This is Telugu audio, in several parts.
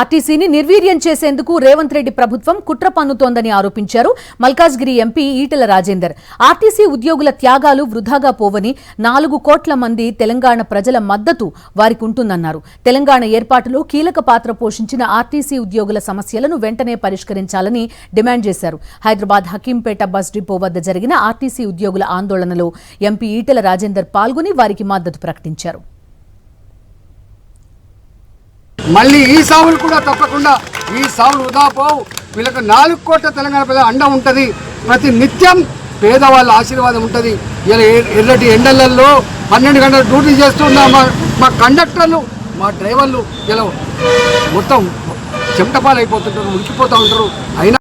ఆర్టీసీని నిర్వీర్యం చేసేందుకు రేవంత్ రెడ్డి ప్రభుత్వం కుట్ర పన్నుతోందని ఆరోపించారు మల్కాజ్గిరి ఎంపీ ఈటెల రాజేందర్. ఆర్టీసీ ఉద్యోగుల త్యాగాలు వృధాగా పోవని 4 కోట్ల మంది తెలంగాణ ప్రజల మద్దతు వారికి ఉంటుందన్నారు. తెలంగాణ ఏర్పాటులో కీలక పాత్ర పోషించిన ఆర్టీసీ ఉద్యోగుల సమస్యలను వెంటనే పరిష్కరించాలని డిమాండ్ చేశారు. హైదరాబాద్ హకీంపేట బస్ డిపో వద్ద జరిగిన ఆర్టీసీ ఉద్యోగుల ఆందోళనలో ఎంపీ ఈటెల రాజేందర్ పాల్గొని వారికి మద్దతు ప్రకటించారు. మళ్ళీ ఈ సావులు కూడా తప్పకుండా ఈ సావులు వృధా పోవు. వీళ్ళకి 4 కోట్ల తెలంగాణ ప్రజల అండ ఉంటుంది. ప్రతి నిత్యం పేదవాళ్ళ ఆశీర్వాదం ఉంటుంది. ఇలా ఎర్రటి ఎండలలో 12 గంటలు డ్యూటీ చేస్తున్న మా కండక్టర్లు, మా డ్రైవర్లు ఇలా మొత్తం చెమటపాలైపోతుంటారు, ఉడికిపోతూ ఉంటారు. అయినా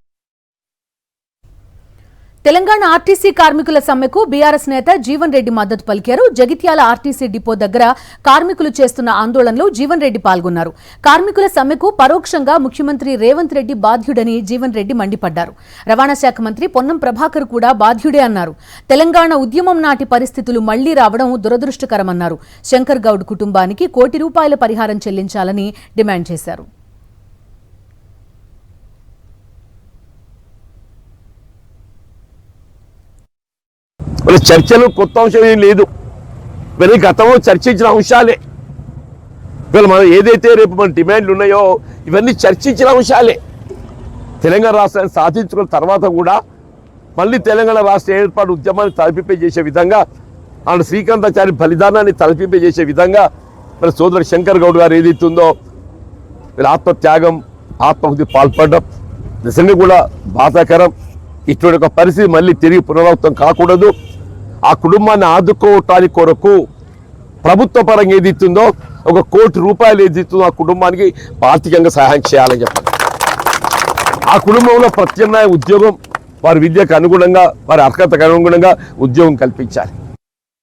తెలంగాణ ఆర్టీసీ కార్మికుల సమ్మెకు బీఆర్ఎస్ నేత జీవన్ రెడ్డి మద్దతు పలికారు. జగిత్యాల ఆర్టీసీ డిపో దగ్గర కార్మికులు చేస్తున్న ఆందోళనలో జీవన్ రెడ్డి పాల్గొన్నారు. కార్మికుల సమ్మెకు పరోక్షంగా ముఖ్యమంత్రి రేవంత్ రెడ్డి బాధ్యుడని జీవన్ రెడ్డి మండిపడ్డారు. రవాణా శాఖ మంత్రి పొన్నం ప్రభాకర్ కూడా బాధ్యుడే అన్నారు. తెలంగాణ ఉద్యమం నాటి పరిస్థితులు మళ్లీ రావడం దురదృష్టకరమన్నారు. శంకర్ గౌడ్ కుటుంబానికి ₹1 కోటి పరిహారం చెల్లించాలని డిమాండ్ చేశారు. చర్చలు కొత్త అంశం ఏం లేదు. మరి గతంలో చర్చించిన అంశాలే. మనం ఏదైతే రేపు మన డిమాండ్లు ఉన్నాయో ఇవన్నీ చర్చించిన అంశాలే. తెలంగాణ రాష్ట్రాన్ని సాధించుకున్న తర్వాత కూడా మళ్ళీ తెలంగాణ రాష్ట్ర ఏర్పాటు ఉద్యమాన్ని తలపింపే చేసే విధంగా, ఆయన శ్రీకాంతాచారి బలిదానాన్ని తలపింపే చేసే విధంగా మన సోదరుడు శంకర్ గౌడ్ గారు ఏదైతే ఉందో వీళ్ళ ఆత్మత్యాగం, ఆత్మహత్య పాల్పడడం నిజంగా కూడా బాధాకరం. ఇటువంటి ఒక పరిస్థితి మళ్ళీ తిరిగి పునరావృతం కాకూడదు. ఆ కుటుంబాన్ని ఆదుకోవటానికి కొరకు ప్రభుత్వ పరంగా ఏదిస్తుందో ₹1 కోటి ఏదిస్తుందో ఆ కుటుంబానికి ఆర్థికంగా సహాయం చేయాలని చెప్పాలి. ఆ కుటుంబంలో ప్రత్యామ్నాయ ఉద్యోగం, వారి విద్యకు అనుగుణంగా, వారి అర్హతకు అనుగుణంగా ఉద్యోగం కల్పించాలి.